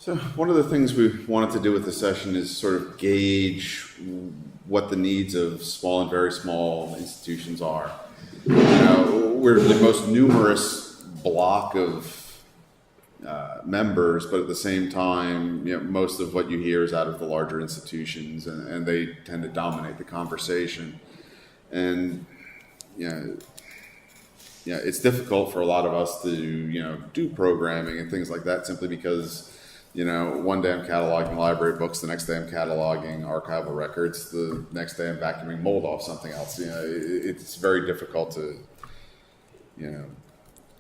So one of the things we wanted to do with the session is sort of gauge what the needs of small and very small institutions are. We're the most numerous block of members, but at the same time, most of what you hear is out of the larger institutions, and they tend to dominate the conversation. And it's difficult for a lot of us to do programming and things like that simply because one day I'm cataloging library books, the next day I'm cataloging archival records, the next day I'm vacuuming mold off something else. It's very difficult to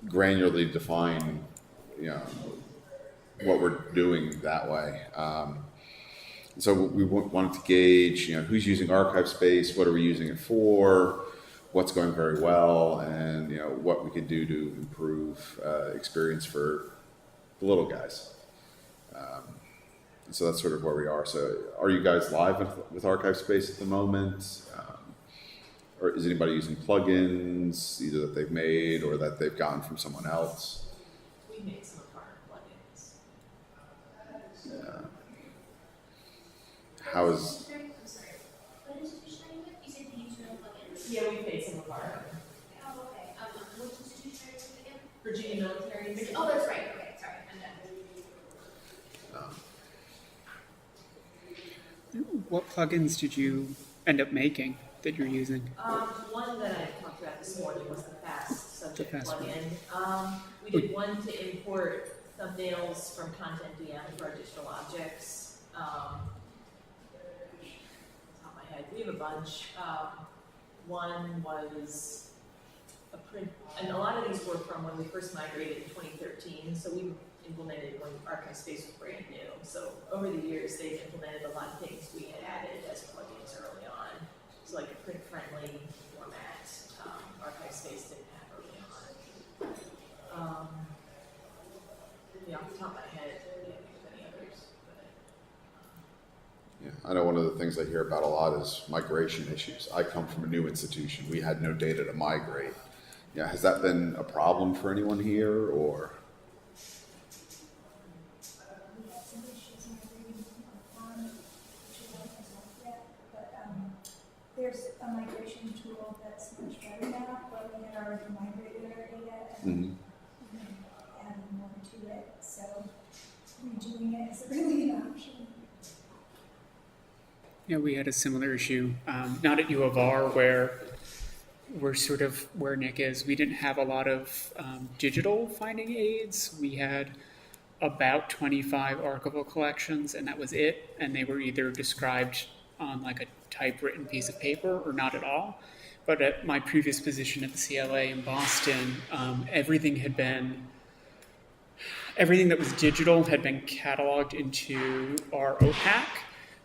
granularly define what we're doing that way. So we wanted to gauge who's using ArchivesSpace, what are we using it for, what's going very well, and what we could do to improve experience for the little guys. So that's sort of where we are. So are you guys live with ArchivesSpace at the moment? Or is anybody using plugins, either that they've made or that they've gotten from someone else? We made some of our plugins. Yeah. How is... I'm sorry. What institution are you with? You said you use no plugins. Yeah, we made some of our Oh, okay. Which institution are you with again? Virginia military. Oh, that's right. Okay, sorry. I'm done. What plugins did you end up making that you're using? One that I talked about this morning was the fast subject The fast plugin. We did one to import thumbnails from Content DM for our digital objects. Off the top of my head, we have a bunch. One was a print, and a lot of these were from when we first migrated in 2013. So we implemented when ArchivesSpace was brand new. So over the years, they've implemented a lot of things we had added as plugins early on. So like a print-friendly format, ArchivesSpace didn't have early on. Off the top of my head, I can't think of any others. But, I know one of the things I hear about a lot is migration issues. I come from a new institution. We had no data to migrate. Has that been a problem for anyone here, or? We had some issues migrating from on, which we haven't resolved yet, but there's a migration tool that's much better now, but we had already migrated our data and added more to it, so redoing it is really an option. Yeah, we had a similar issue, not at U of R, where we're sort of where Nick is. We didn't have a lot of digital finding aids. We had about 25 archival collections, and that was it. And they were either described on like a typewritten piece of paper or not at all. But at my previous position at the CLA in Boston, everything that was digital had been cataloged into our OPAC,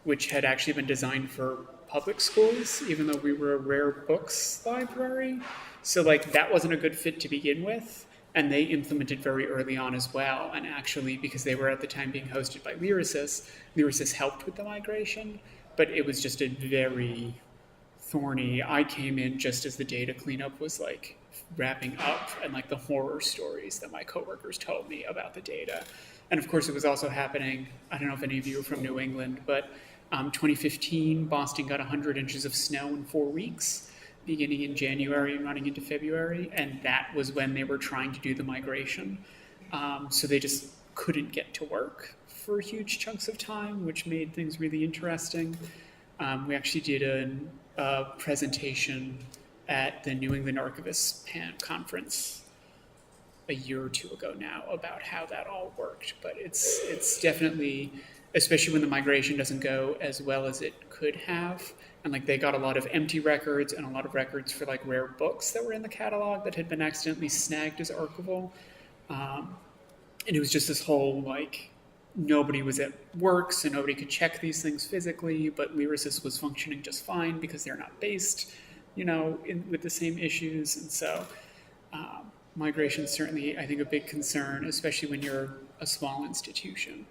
which had actually been designed for public schools, even though we were a rare books library. So that wasn't a good fit to begin with. And they implemented very early on as well. And actually, because they were at the time being hosted by Lyrasis helped with the migration, but it was just a very thorny. I came in just as the data cleanup was wrapping up, and the horror stories that my coworkers told me about the data. And of course, it was also happening, I don't know if any of you are from New England, but 2015, Boston got 100 inches of snow in 4 weeks, beginning in January and running into February, and that was when they were trying to do the migration. So they just couldn't get to work for huge chunks of time, which made things really interesting. We actually did a presentation at the New England Archivists Conference a year or two ago now about how that all worked. But it's definitely, especially when the migration doesn't go as well as it could have. And they got a lot of empty records and a lot of records for rare books that were in the catalog that had been accidentally snagged as archival. And it was just this whole nobody was at work, so nobody could check these things physically, but Lyrasis was functioning just fine because they're not based, with the same issues. And so migration is certainly, I think, a big concern, especially when you're a small institution.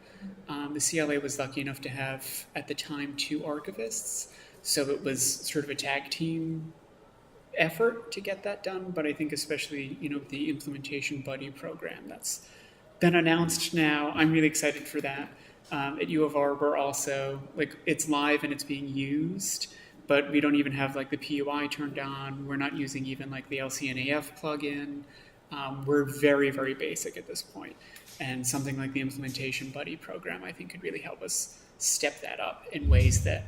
The CLA was lucky enough to have, at the time, 2 archivists, so it was sort of a tag team effort to get that done. But I think especially, the implementation buddy program, that's been announced now. I'm really excited for that. At U of R, we're also, like, it's live and it's being used, but we don't even have, like, the PUI turned on. We're not using even, like, the LCNAF plugin. We're very, very basic at this point. And something like the Implementation Buddy program, I think, could really help us step that up in ways that,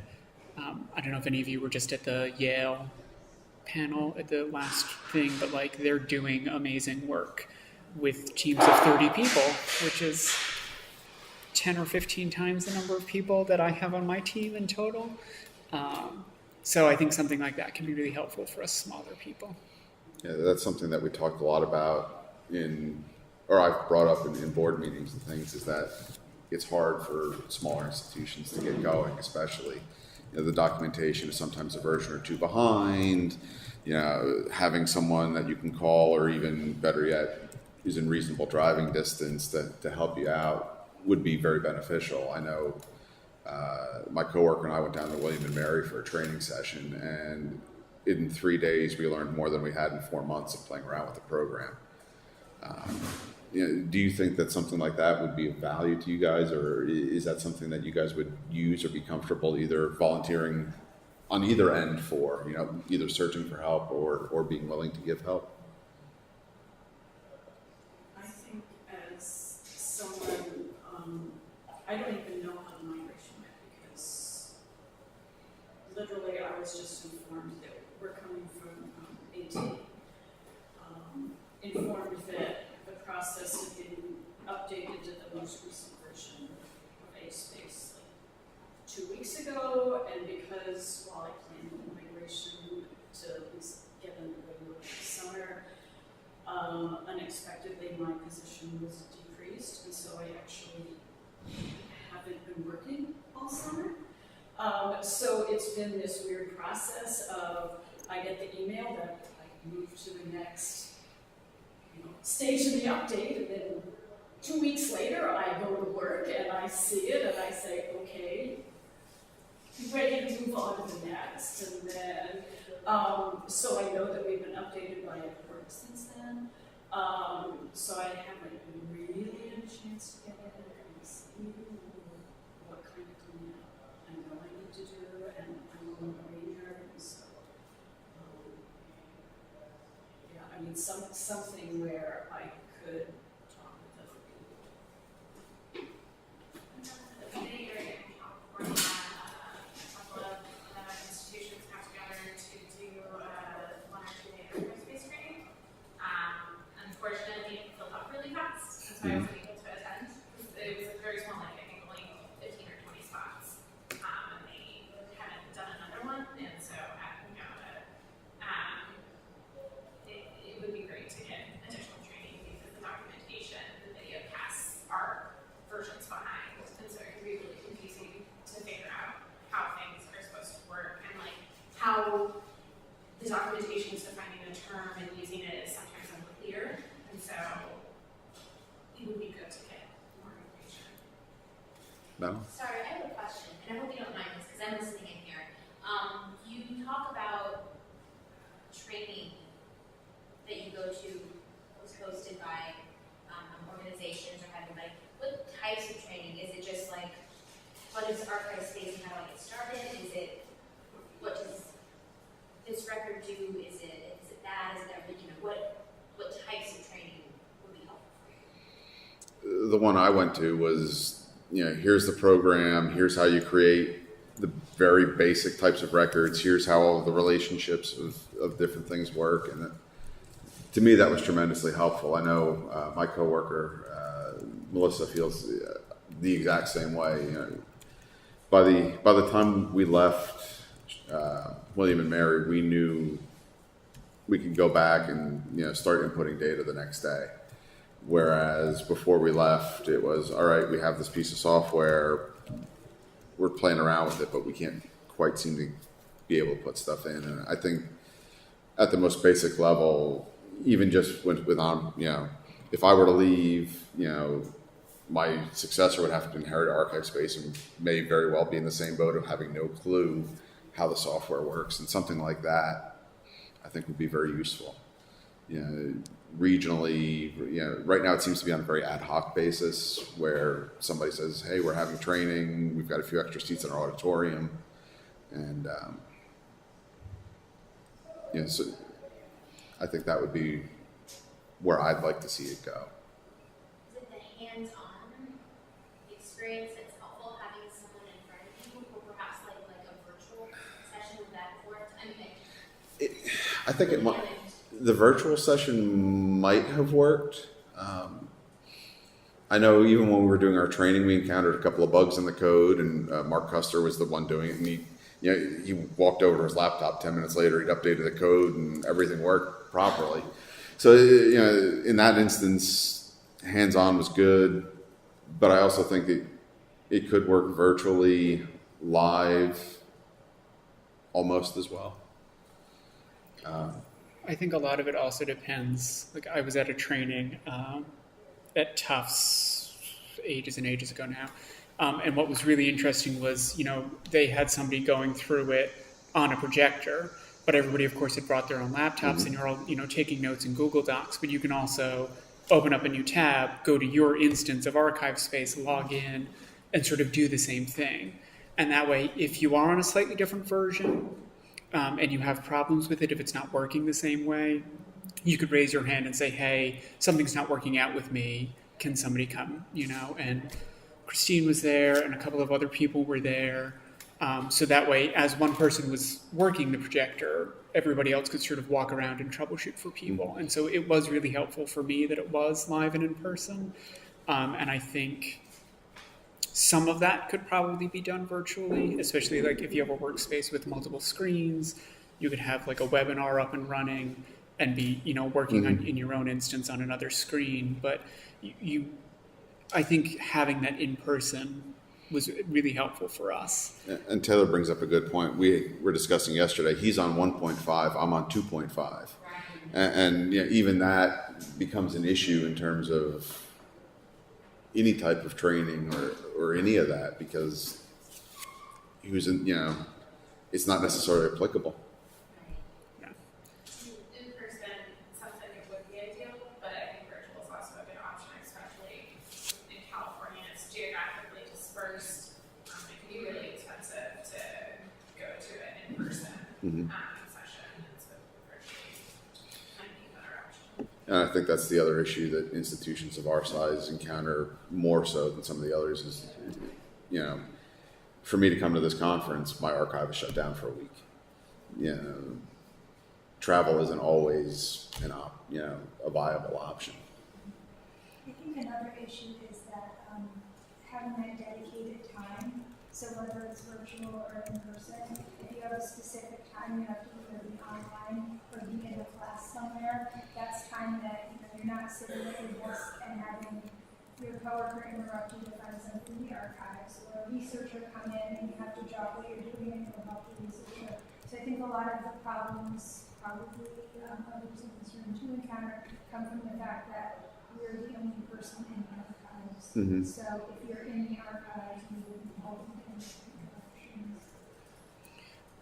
I don't know if any of you were just at the Yale panel at the last thing, but, like, they're doing amazing work with teams of 30 people, which is 10 or 15 times the number of people that I have on my team in total. So I think something like that can be really helpful for us smaller people. Yeah, that's something that we talked a lot about or I've brought up in board meetings and things, is that it's hard for smaller institutions to get going, especially. The documentation is sometimes a version or two behind. Having someone that you can call, or even better yet, is in reasonable driving distance to help you out would be very beneficial. I know my coworker and I went down to William and Mary for a training session, and in 3 days we learned more than we had in 4 months of playing around with the program. Do you think that something like that would be of value to you guys, or is that something that you guys would use or be comfortable either volunteering on either end for, either searching for help or being willing to give help? I think as someone, I don't even know how the migration went, because literally I was just informed that we're coming from AT. Informed that the process had been updated to the most recent version of ArchivesSpace like 2 weeks ago, and because while I planned the migration to at least get in the regular summer, unexpectedly my position was decreased, and so I actually haven't been working all summer. So it's been this weird process of, I get the email that I move to the next stage of the update, and then 2 weeks later I go to work and I see it and I say, okay, ready to move on to the next. And then, so I know that we've been updated by a board since then. So I haven't really had a chance to get in and see what kind of cleanup I know I need to do, and I'm on the ranger, and so yeah, I mean something where I could talk with other people. The committee area in California, a couple of institutions got together to do 1 or 2 day ArchivesSpace training. Unfortunately, it filled up really fast, and so I wasn't able to attend. It was a very small, like I think only 15 or 20 spots, and they hadn't done another one, and so it would be great to get additional training, because the documentation, the video casts are versions behind, and so it can be really confusing to figure out how things are supposed to work, and like how the documentation is defining a term and using it is sometimes unclear, and so it would be good to get more information. No? Sorry, I have a question, and I hope you don't mind this, because I'm listening in here. You talk about training that you go to was hosted by organizations or having, like, what types of training? Is it just like, what is ArchivesSpace and how do I get started? Is it, what does this record do? Is it that? Is it everything? What types of training would be helpful for you? The one I went to was, here's the program, here's how you create the very basic types of records, here's how all the relationships of different things work. And to me, that was tremendously helpful. I know my coworker, Melissa, feels the exact same way. By the time we left William and Mary, we knew we could go back and start inputting data the next day. Whereas before we left, it was, all right, we have this piece of software, we're playing around with it, but we can't quite seem to be able to put stuff in. And I think at the most basic level, even just with if I were to leave, my successor would have to inherit ArchivesSpace and may very well be in the same boat of having no clue how the software works. And something like that, I think, would be very useful. regionally, right now it seems to be on a very ad hoc basis where somebody says, hey, we're having training, we've got a few extra seats in our auditorium. And, so I think that would be where I'd like to see it go. Is it the hands-on experience that's helpful, having someone in front of you, or perhaps like a virtual session with that worked? I mean, I think it might. The virtual session might have worked. I know even when we were doing our training, we encountered a couple of bugs in the code, and Mark Custer was the one doing it. And he walked over to his laptop 10 minutes later. He'd updated the code, and everything worked properly. So in that instance, hands-on was good, but I also think it could work virtually, live, almost as well. I think a lot of it also depends. Like I was at a training at Tufts ages and ages ago now. And what was really interesting was, they had somebody going through it on a projector, but everybody, of course, had brought their own laptops, and you're all, taking notes in Google Docs. But you can also open up a new tab, go to your instance of ArchivesSpace, log in, and sort of do the same thing. And that way, if you are on a slightly different version, and you have problems with it, if it's not working the same way, you could raise your hand and say, hey, something's not working out with me. Can somebody come? And Christine was there, and a couple of other people were there. So that way, as one person was working the projector, everybody else could sort of walk around and troubleshoot for people. And so it was really helpful for me that it was live and in person. And I think some of that could probably be done virtually, especially like if you have a workspace with multiple screens, you could have like a webinar up and running and be, working in your own instance on another screen. But I think having that in person was really helpful for us. And Taylor brings up a good point. We were discussing yesterday, he's on 1.5, I'm on 2.5. And even that becomes an issue in terms of any type of training or any of that, because he was it's not necessarily applicable. In person, sounds like it would be ideal, but I think virtual is also a good option, especially in California. It's geographically dispersed. It can be really expensive to go to an in-person session, and so virtually might be a better option. And I think that's the other issue that institutions of our size encounter more so than some of the others is, for me to come to this conference, my archive is shut down for a week. Travel isn't always a viable option. I think another issue is that having that dedicated time, so whether it's virtual or in person, if you have a specific time you have to either be online or be in a class somewhere, that's time that you're not sitting at your desk and having your coworker interrupt you to find something in the archives, or a researcher come in and you have to drop what you're doing and go help the researcher. So I think a lot of the problems probably others in this room too encounter come from the fact that we're the only person in the archives. So if you're in the archives, you will be holding collections.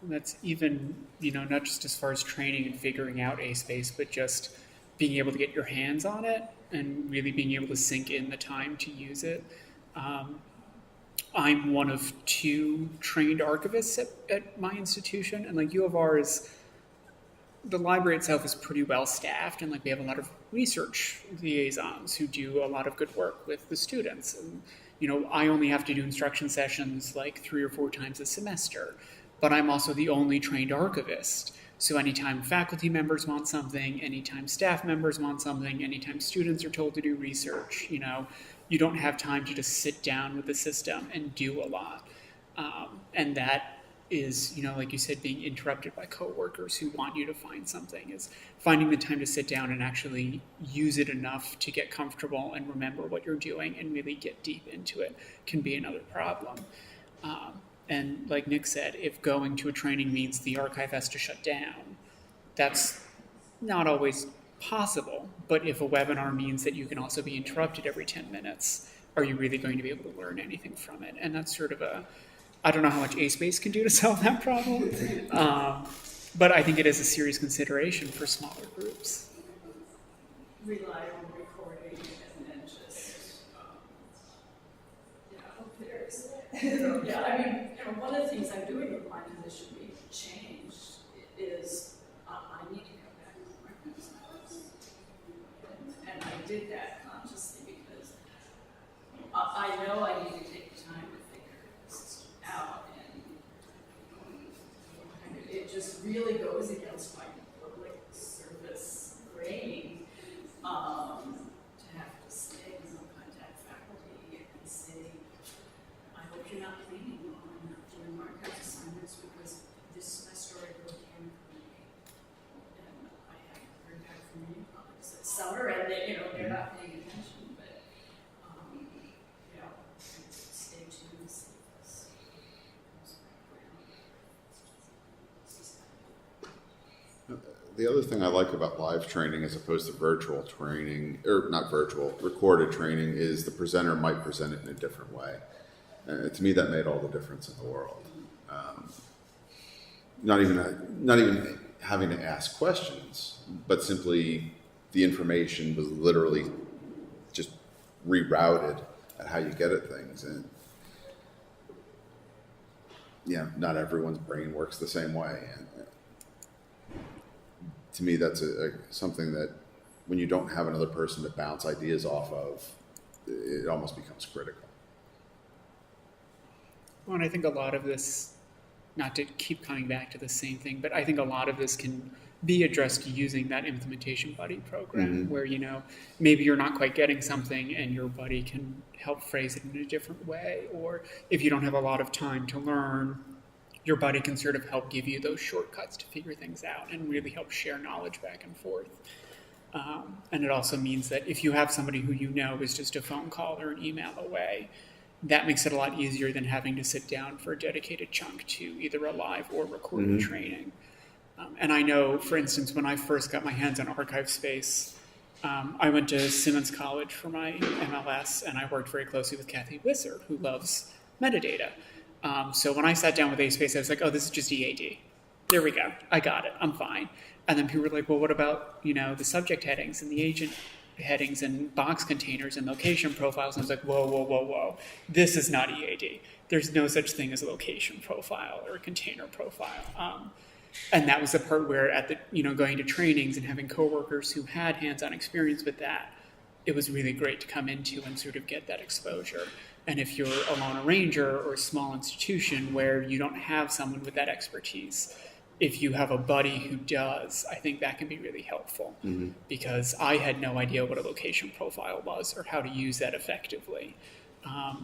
And that's even, not just as far as training and figuring out a space, but just being able to get your hands on it and really being able to sink in the time to use it. I'm one of 2 trained archivists at my institution, and like U of R the library itself is pretty well staffed, and like we have a lot of research liaisons who do a lot of good work with the students. And I only have to do instruction sessions like 3 or 4 times a semester, but I'm also the only trained archivist. So anytime faculty members want something, anytime staff members want something, anytime students are told to do research, you don't have time to just sit down with the system and do a lot. And that is, like you said, being interrupted by coworkers who want you to find something, is finding the time to sit down and actually use it enough to get comfortable and remember what you're doing and really get deep into it can be another problem. And like Nick said, if going to a training means the archive has to shut down, that's not always possible. But if a webinar means that you can also be interrupted every 10 minutes, are you really going to be able to learn anything from it? And that's sort of I don't know how much ASpace can do to solve that problem, but I think it is a serious consideration for smaller groups. rely on recording and then just, there's, yeah, I mean, one of the things I'm doing with my position being changed is I need to go back to my principles. And I did that consciously because I know I need to take time to figure this out, and it just really goes against my public service grain to have to stay and contact faculty and say, I hope you're not planning on doing archive assignments because this semester I really can't communicate. And I haven't heard back from any colleagues this summer, and they, they're not paying attention, but stay tuned and see this. The other thing I like about live training as opposed to virtual training, or not virtual, recorded training, is the presenter might present it in a different way. To me, that made all the difference in the world. Not even having to ask questions, but simply the information was literally just rerouted at how you get at things. And not everyone's brain works the same way. And to me, that's something that when you don't have another person to bounce ideas off of, it almost becomes critical. Well, and I think a lot of this, not to keep coming back to the same thing, but I think a lot of this can be addressed using that implementation buddy program where, maybe you're not quite getting something and your buddy can help phrase it in a different way. Or if you don't have a lot of time to learn, your buddy can sort of help give you those shortcuts to figure things out and really help share knowledge back and forth. And it also means that if you have somebody who is just a phone call or an email away, that makes it a lot easier than having to sit down for a dedicated chunk to either a live or recorded training. And I know, for instance, when I first got my hands on ArchivesSpace, I went to Simmons College for my MLS, and I worked very closely with Kathy Wisser, who loves metadata. So when I sat down with ASpace, I was like, oh, this is just EAD. There we go. I got it. I'm fine. And then people were like, well, what about, the subject headings and the agent headings and box containers and location profiles? And I was like, whoa. This is not EAD. There's no such thing as a location profile or a container profile. And that was the part where at the, going to trainings and having coworkers who had hands-on experience with that, it was really great to come into and sort of get that exposure. And if you're a lone arranger or a small institution where you don't have someone with that expertise, if you have a buddy who does, I think that can be really helpful because I had no idea what a location profile was or how to use that effectively.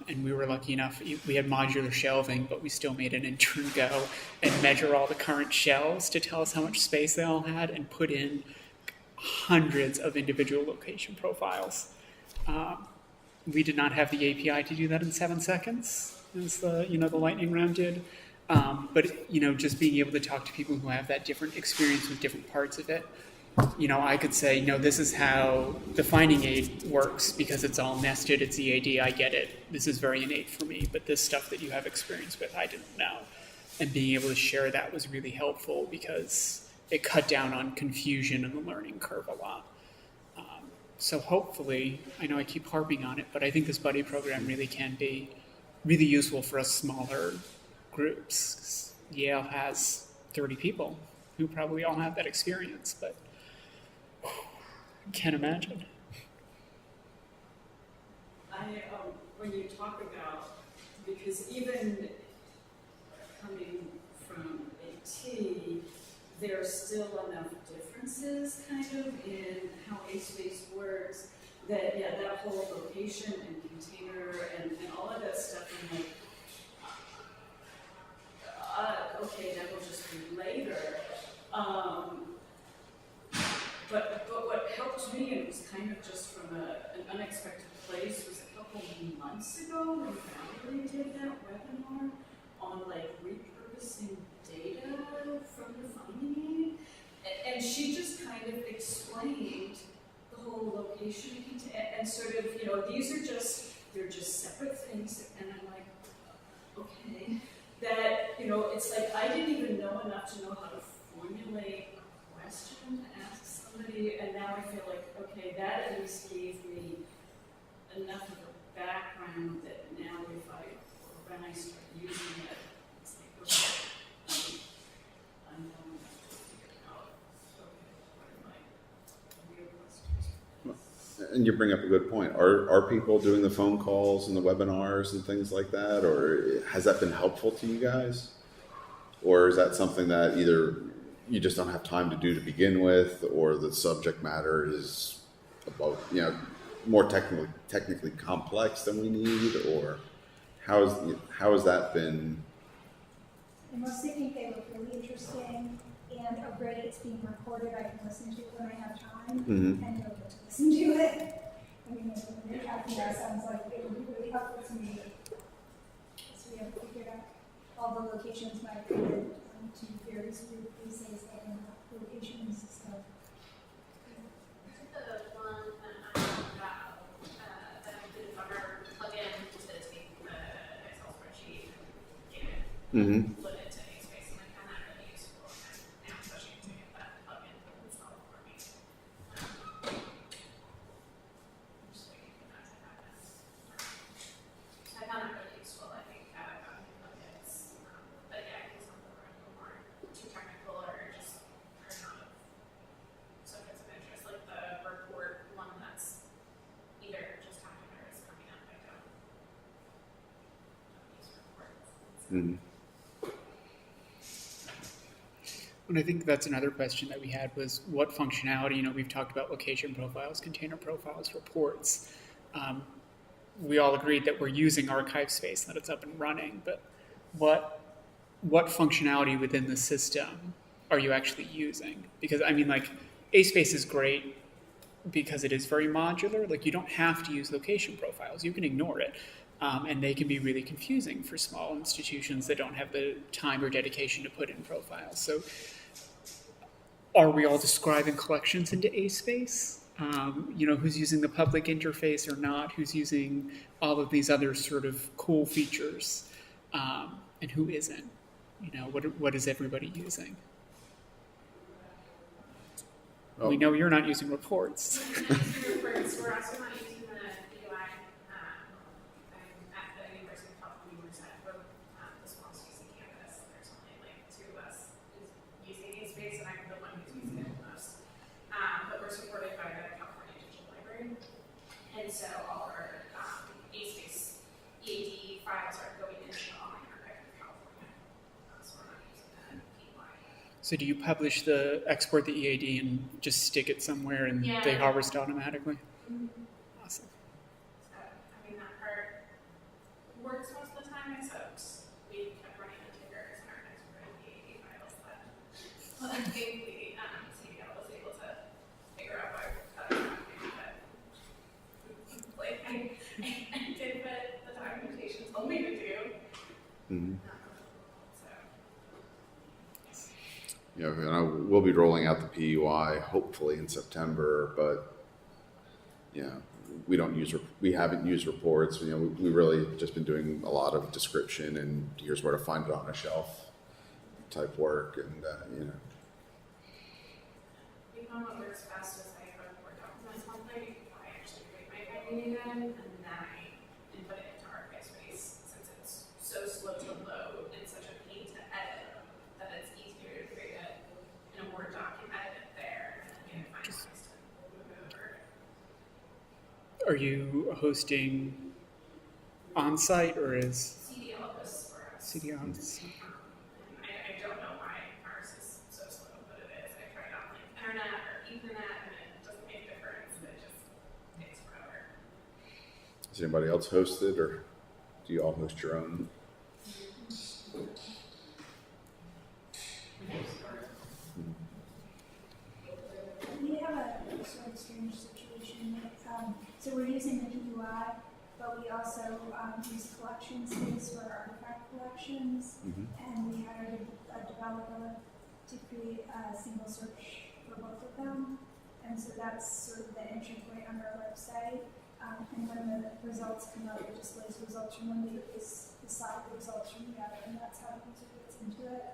And we were lucky enough, we had modular shelving, but we still made an intern go and measure all the current shelves to tell us how much space they all had and put in hundreds of individual location profiles. We did not have the API to do that in 7 seconds, as the lightning round did. But just being able to talk to people who have that different experience with different parts of it. I could say, no, this is how the finding aid works because it's all nested, it's EAD, I get it. This is very innate for me, but this stuff that you have experience with, I didn't know. And being able to share that was really helpful because it cut down on confusion and the learning curve a lot. So hopefully, I know I keep harping on it, but I think this buddy program really can be really useful for us smaller groups. Yale has 30 people who probably all have that experience, but can't imagine. When you talk about, because even coming from AT, there's still enough differences kind of in how ASpace works that, that whole location and container and all of that stuff, I'm like, okay, that will just be later. But what helped me, and it was kind of just from an unexpected place, was a couple months ago when Valerie did that webinar on repurposing data from the finding aid. And she just kind of explained the whole location and sort of, they're just separate things. And I'm like, okay. That, it's like I didn't even know enough to know how to formulate a question to ask somebody, and now I feel like, okay, Okay, that at least gave me enough of a background that now if when I start using it, it's like, okay, I'm going to figure out, okay, what are my real questions? And you bring up a good point. Are people doing the phone calls and the webinars and things like that, or has that been helpful to you guys? Or is that something that either you just don't have time to do to begin with, or the subject matter is above, more technically complex than we need, or how has that been? I mostly think they look really interesting and are great. It's being recorded. I can listen to it when I have time and know what to listen to it. I mean, when you're talking, that sounds like it would be really helpful to me. So we have figured out all the locations my favorite to various weird places that are not locations and stuff. The one that I talked about, that I did cover plugin to take the Excel spreadsheet and get it, put it to ArchivesSpace, and I found that really useful. And now I'm pushing to get that plugin installed for me. I'm just waiting for that to happen. So I found that really useful. I think plugins, but yeah, I think some of them are a little more too technical or just are not subjects of interest, like the report one that's either just talking or is coming up. I don't use reports. And I think that's another question that we had was what functionality, we've talked about location profiles, container profiles, reports. We all agreed that we're using ArchivesSpace and that it's up and running, but what functionality within the system are you actually using? Because ASpace is great because it is very modular. Like you don't have to use location profiles. You can ignore it. And they can be really confusing for small institutions that don't have the time or dedication to put in profiles. So are we all describing collections into ASpace? Who's using the public interface or not? Who's using all of these other sort of cool features? And who isn't? What is everybody using? Oh. We know you're not using reports. Reports, we're also not using the UI. I'm at the University of California, we're set for the small CC campus. There's only like 2 of us using ASpace, and I'm the one who's using it the most. But we're supported by the California Digital Library, and so all our ASpace EAD files are going into the online archive of California. So we're not using the PY. So do you export the EAD and just stick it somewhere and Yeah. they harvest automatically? Awesome. So, that part works most of the time, except we kept running into errors in our export EAD files that thankfully CDL was able to figure out why that was happening, but I did what the documentation told me to do. We'll be rolling out the PUI hopefully in September, but we haven't used reports. We really just been doing a lot of description and here's where to find it on a shelf type work, and We found what works best is I have a Word document template. I actually create my finding in, and then I input it into ArchivesSpace since it's so slow to load and such a pain to edit that it's easier to create it in a Word document, edit it there, and then get it finalized and move it over. Are you hosting on-site or is CDL hosts for us. CDL on-site? I don't know why ours is so slow, but it is. I tried on like internet or Ethernet, and it doesn't make a difference. It just takes forever. Does anybody else host it, or do you all host your own? We have a sort of strange situation. So we're using the PUI, but we also use ArchivesSpace for artifact collections, and we hired a developer to create a single search for both of them. And so that's sort of the entry point on our website. And when the results come out, it displays results from one database beside the results from the other, and that's how the user gets into it.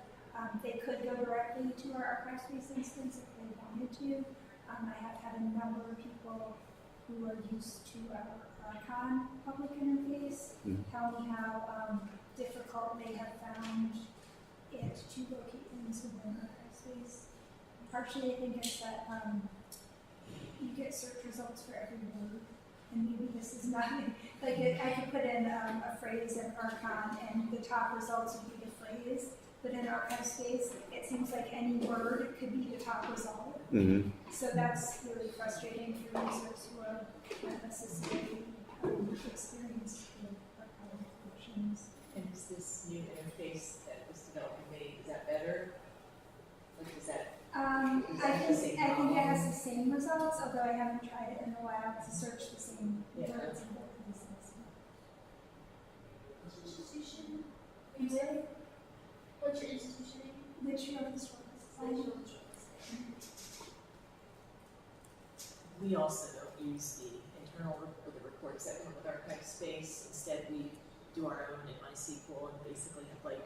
They could go directly to our ArchivesSpace instance if they wanted to, I have had a number of people who are used to our Archon public interface tell me how difficult they have found it to locate things within ArchivesSpace. Partially, I think it's that you get search results for every word, and maybe this is not like I could put in a phrase in Archon, and the top results would be the phrase. But in ArchivesSpace, it seems like any word could be the top result. So that's really frustrating for users who are not necessarily experienced with archival collections. And is this new interface that was developed and made, is that better? Like, is that? I think it has the same results, although I haven't tried it in a while to search the same words in both places. Institution? You did? What's your institution name? Literature of the Society. We also don't use the internal or the reports that come with ArchivesSpace. Instead, we do our own in MySQL and basically have like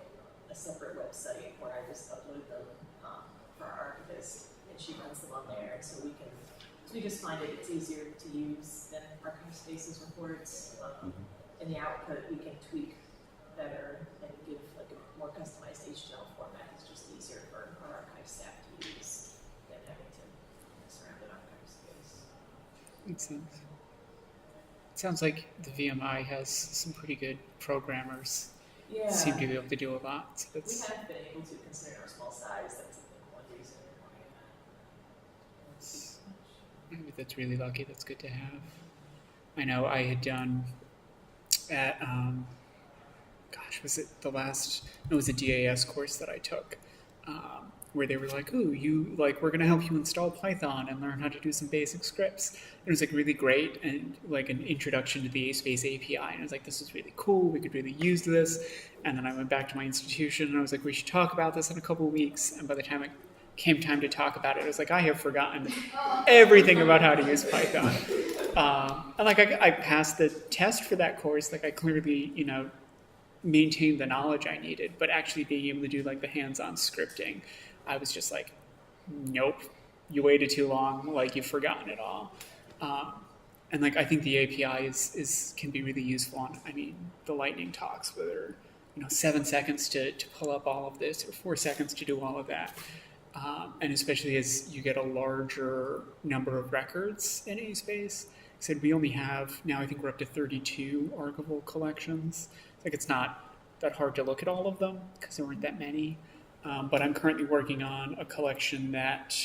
a separate website where I just upload them for our archivist, and she runs them on there. So we just find it's easier to use than ArchivesSpace's reports. And the output we can tweak better and give like a more customized HTML format. It's just easier for our archive staff to use than having to mess around in ArchivesSpace. Makes sense. It sounds like the VMI has some pretty good programmers. Yeah. Seem to be able to do a lot. So We that's, haven't been able to, considering our small size. That's one reason that's really lucky. That's good to have. I know I had done at, was it the last, it was a DAS course that I took, where they were like, ooh, we're going to help you install Python and learn how to do some basic scripts. And it was like really great and like an introduction to the ASpace API. And I was like, this is really cool. We could really use this. And then I went back to my institution and I was like, we should talk about this in a couple of weeks. And by the time it came time to talk about it, I was like, I have forgotten everything about how to use Python. And like I passed the test for that course. Like I clearly, maintained the knowledge I needed, but actually being able to do like the hands-on scripting, I was just like, nope, you waited too long, like you've forgotten it all. And like I think the API can be really useful on, the lightning talks, whether 7 seconds to pull up all of this or 4 seconds to do all of that. And especially as you get a larger number of records in ASpace. So we only have, now I think we're up to 32 archival collections. Like it's not that hard to look at all of them because there weren't that many. But I'm currently working on a collection that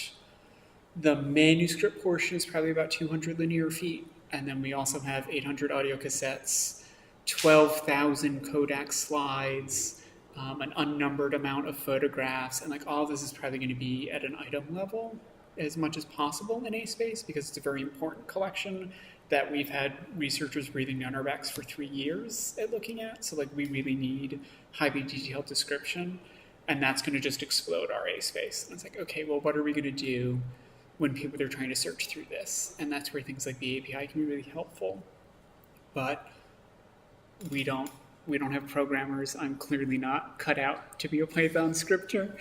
the manuscript portion is probably about 200 linear feet. And then we also have 800 audio cassettes, 12,000 Kodak slides, an unnumbered amount of photographs. And like all of this is probably going to be at an item level as much as possible in ASpace because it's a very important collection that we've had researchers breathing down our backs for 3 years at looking at. So like we really need highly detailed description, and that's going to just explode our ASpace. And it's like, okay, well, what are we going to do when people are trying to search through this? And that's where things like the API can be really helpful. But we don't have programmers. I'm clearly not cut out to be a Python scripter.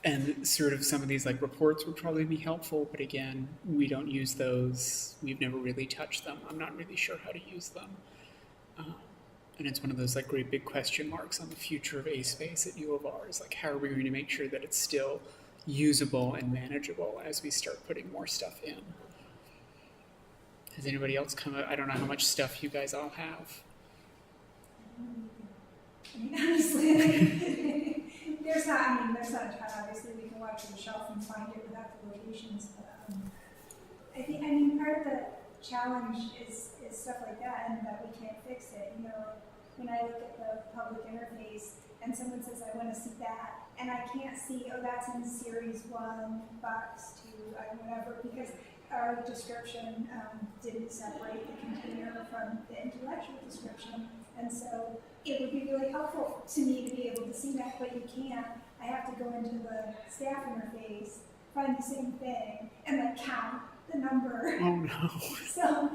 And sort of some of these like reports would probably be helpful, but again, we don't use those. We've never really touched them. I'm not really sure how to use them. And it's one of those like great big question marks on the future of ASpace at U of R is like, how are we going to make sure that it's still usable and manageable as we start putting more stuff in? Has anybody else I don't know how much stuff you guys all have. Honestly, there's not a ton. Obviously, we can watch the shelf and find it without the locations. But I think, part of the challenge is stuff like that, and that we can't fix it. When I look at the public interface and someone says, I want to see that, and I can't see, that's in Series 1, Box 2, whatever, because our description didn't separate the container from the intellectual description. And so it would be really helpful to me to be able to see that, but you can't. I have to go into the staff interface, find the same thing, and then count the number. Oh no. So,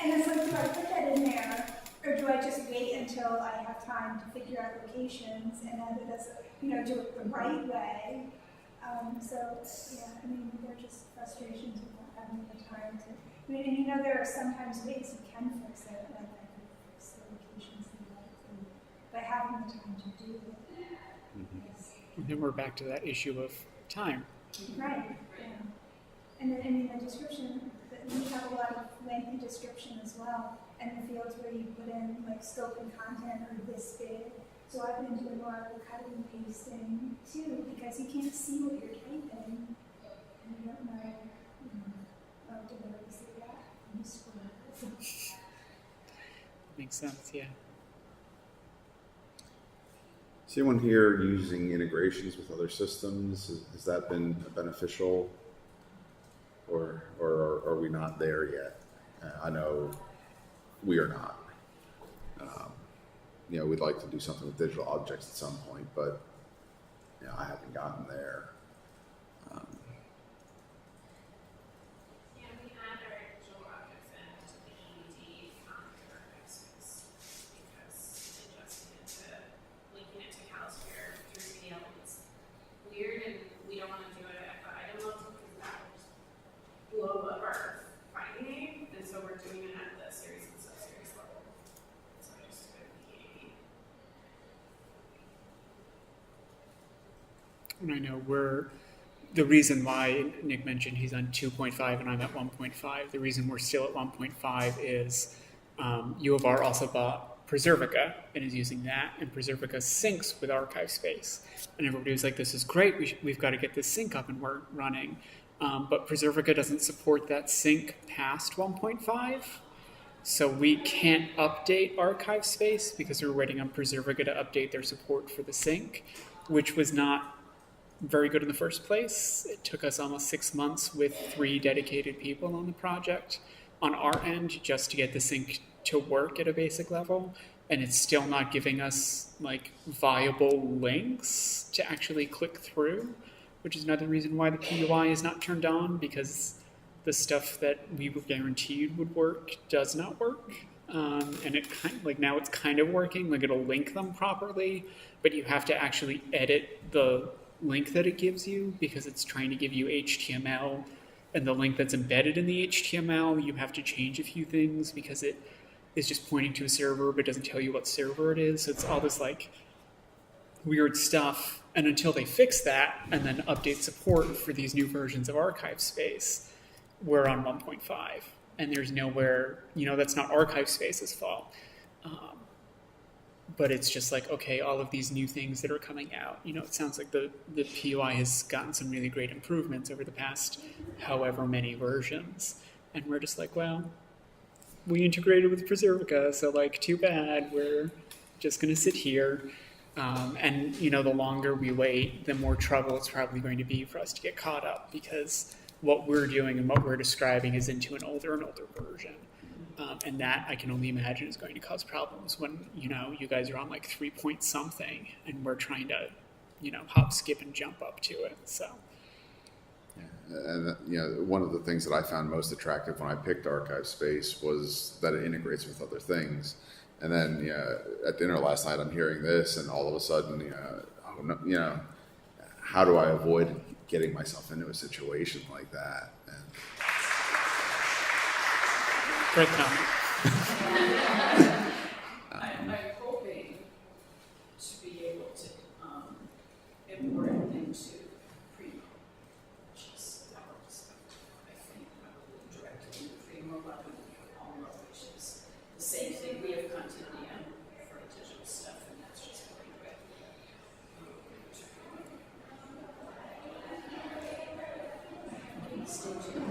and it's like, do I put that in there, or do I just wait until I have time to figure out locations and edit this, do it the right way? So, yeah, I mean, there are just frustrations with not having the time to, I mean, and you know, there are sometimes ways you can fix it, like I could fix the locations and that, but having the time to do it. Is, And then we're back to that issue of time. right, yeah. And then, I mean, the description, we have a lot of lengthy description as well, and the fields where you put in like scope and content are this big. So I've been doing a lot of the cutting and pasting too, because you can't see what you're typing, and you don't know, did I already say that? I'm screwed. Makes sense, yeah. Is anyone here using integrations with other systems? Has that been beneficial? Or are we not there yet? I know we are not. We'd like to do something with digital objects at some point, but I haven't gotten there. Yeah, we add our digital objects into the EUD ArchivesSpace because adjusting it to linking it to CalSphere through PL is weird, and we don't want to do it at the item level because that will just blow up our finding name, and so we're doing it at the series and subseries level. So I just do it with the EUD. And I know the reason why Nick mentioned he's on 2.5 and I'm at 1.5, the reason we're still at 1.5 is U of R also bought Preservica and is using that, and Preservica syncs with ArchivesSpace. And everybody was like, this is great, we've got to get this sync up and we're running. But Preservica doesn't support that sync past 1.5. So we can't update ArchivesSpace because we're waiting on Preservica to update their support for the sync, which was not very good in the first place. It took us almost 6 months with 3 dedicated people on the project on our end just to get the sync to work at a basic level, and it's still not giving us like viable links to actually click through, which is another reason why the PUI is not turned on, because the stuff that we were guaranteed would work does not work. And it now it's kind of working, like it'll link them properly, but you have to actually edit the link that it gives you because it's trying to give you HTML, and the link that's embedded in the HTML, you have to change a few things because it is just pointing to a server but doesn't tell you what server it is. So it's all this like weird stuff. And until they fix that and then update support for these new versions of ArchivesSpace, we're on 1.5. And there's nowhere, that's not ArchivesSpace's fault. But it's just like, okay, all of these new things that are coming out, it sounds like the PUI has gotten some really great improvements over the past however many versions. And we're just like, well, we integrated with Preservica, so like, too bad, we're just going to sit here. And, the longer we wait, the more trouble it's probably going to be for us to get caught up, because what we're doing and what we're describing is into an older and older version. And that I can only imagine is going to cause problems when, you guys are on like 3 point something and we're trying to, hop, skip, and jump up to it. So. And one of the things that I found most attractive when I picked ArchivesSpace was that it integrates with other things. And then, at dinner last night, I'm hearing this, and all of a sudden, how do I avoid getting myself into a situation like that? And Great comment. I'm hoping to be able to import it into Primo, which is our discovery. I think probably directly into Primo rather than Alma, which is the same thing. We have content DM for digital stuff, and that's just going with Stay tuned.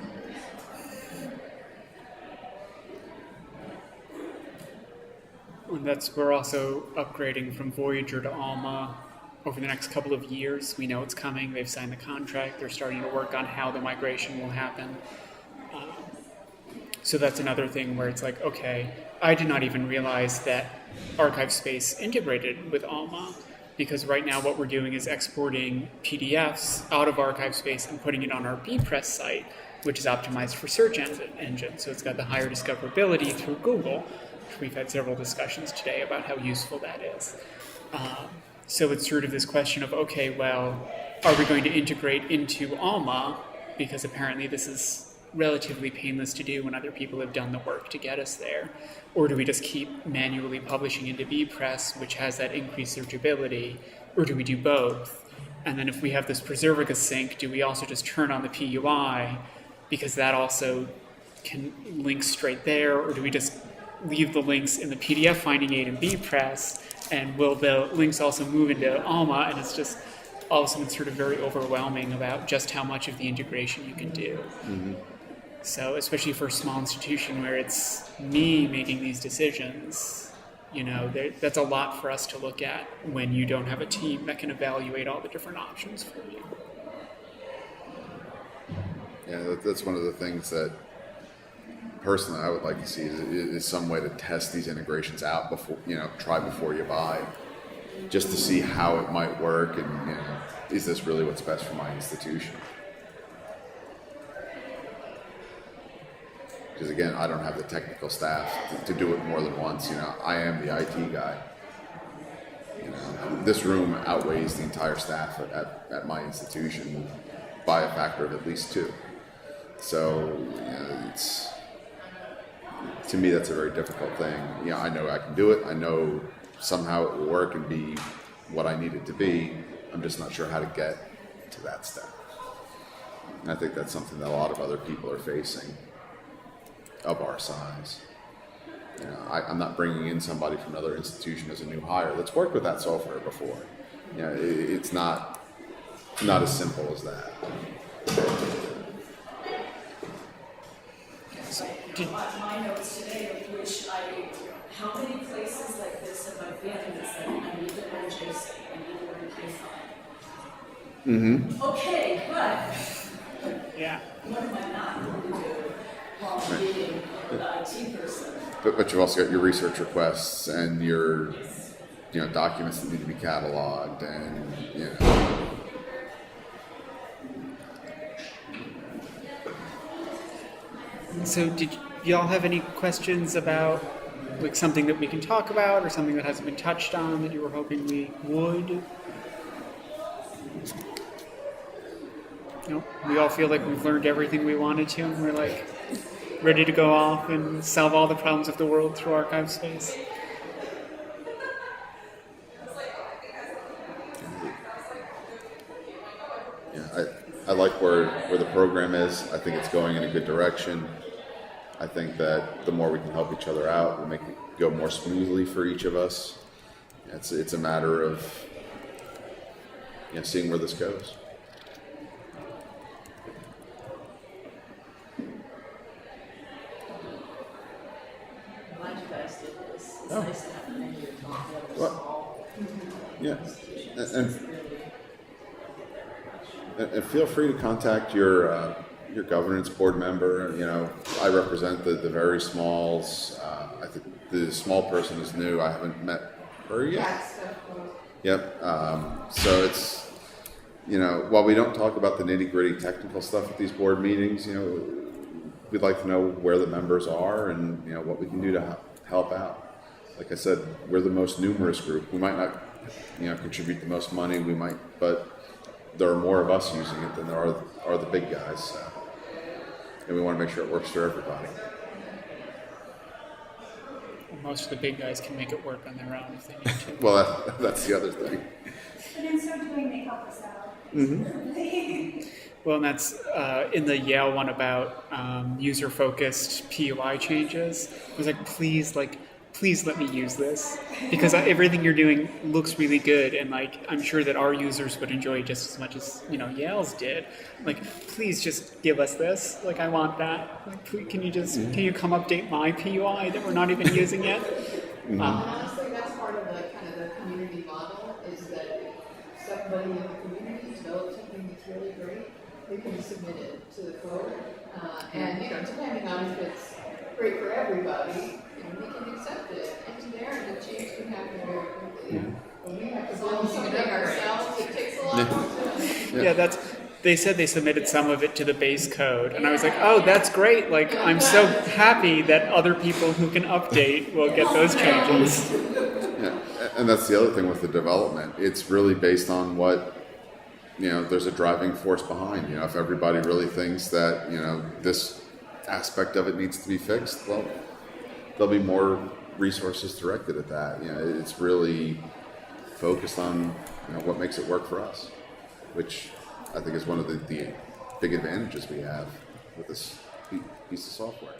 And we're also upgrading from Voyager to Alma over the next couple of years. We know it's coming. They've signed the contract. They're starting to work on how the migration will happen. So that's another thing where it's like, okay, I did not even realize that ArchivesSpace integrated with Alma, because right now what we're doing is exporting PDFs out of ArchivesSpace and putting it on our Bpress site, which is optimized for search engine. So it's got the higher discoverability through Google. We've had several discussions today about how useful that is. So it's sort of this question of, okay, well, are we going to integrate into Alma? Because apparently this is relatively painless to do when other people have done the work to get us there. Or do we just keep manually publishing into bpress, which has that increased searchability? Or do we do both? And then if we have this Preservica sync, do we also just turn on the PUI? Because that also can link straight there. Or do we just leave the links in the PDF finding aid in bpress? And will the links also move into Alma? And it's just all of a sudden sort of very overwhelming about just how much of the integration you can do. Mm-hmm. So especially for a small institution where it's me making these decisions, you know, that's a lot for us to look at when you don't have a team that can evaluate all the different options for you. Yeah, that's one of the things that personally I would like to see is some way to test these integrations out before, try before you buy, just to see how it might work and, is this really what's best for my institution? Because again, I don't have the technical staff to do it more than once. I am the IT guy. This room outweighs the entire staff at my institution by a factor of at least 2. So, to me, that's a very difficult thing. I know I can do it. I know somehow it will work and be what I need it to be. I'm just not sure how to get to that step. And I think that's something that a lot of other people are facing of our size. I'm not bringing in somebody from another institution as a new hire. Let's work with that software before. It's not as simple as that. My notes today, of which how many places like this have I been that said, I need to learn JSON, I need to learn Python. Mm-hmm. Okay, but Yeah. what am I not going to do while I'm being the IT person? But you've also got your research requests and your documents that need to be cataloged and So did y'all have any questions about like something that we can talk about or something that hasn't been touched on that you were hoping we would? No, we all feel like we've learned everything we wanted to and we're like ready to go off and solve all the problems of the world through ArchivesSpace. I like where the program is. I think it's going in a good direction. I think that the more we can help each other out, we'll make it go more smoothly for each of us. It's a matter of seeing where this goes. I'm glad you guys did this. It's Oh. nice to have a menu to talk about Well, small Yeah, institutions. and It's really and feel free to contact your governance board member. I represent the very smalls. I think the small person is new. I haven't met her yet. Yep. So it's, while we don't talk about the nitty-gritty technical stuff at these board meetings, we'd like to know where the members are and, what we can do to help out. Like I said, we're the most numerous group. We might not, contribute the most money. We might, but there are more of us using it than there are the big guys. So. And we want to make sure it works for everybody. Most of the big guys can make it work on their own if they need to. Well, that's the other thing. But in so doing, they help us out. Well, and that's in the Yale one about user-focused PUI changes. I was like, please let me use this because everything you're doing looks really good, and I'm sure that our users would enjoy it just as much as Yale's did. Please just give us this. I want that. Can you come update my PUI that we're not even using yet? Honestly, that's part of the community model is that if somebody in the community develops something that's really great, they can submit it to the code. And depending on if it's great for everybody, we can accept it into there and the change can happen very quickly. When we have to build something ourselves, it takes a lot more time. Yeah, they said they submitted some of it to the base code, and I was like, oh, that's great. I'm so happy that other people who can update will get those changes. Yeah. And that's the other thing with the development. It's really based on what, there's a driving force behind. If everybody really thinks that, this aspect of it needs to be fixed, well, there'll be more resources directed at that. It's really focused on, what makes it work for us, which I think is one of the big advantages we have with this piece of software.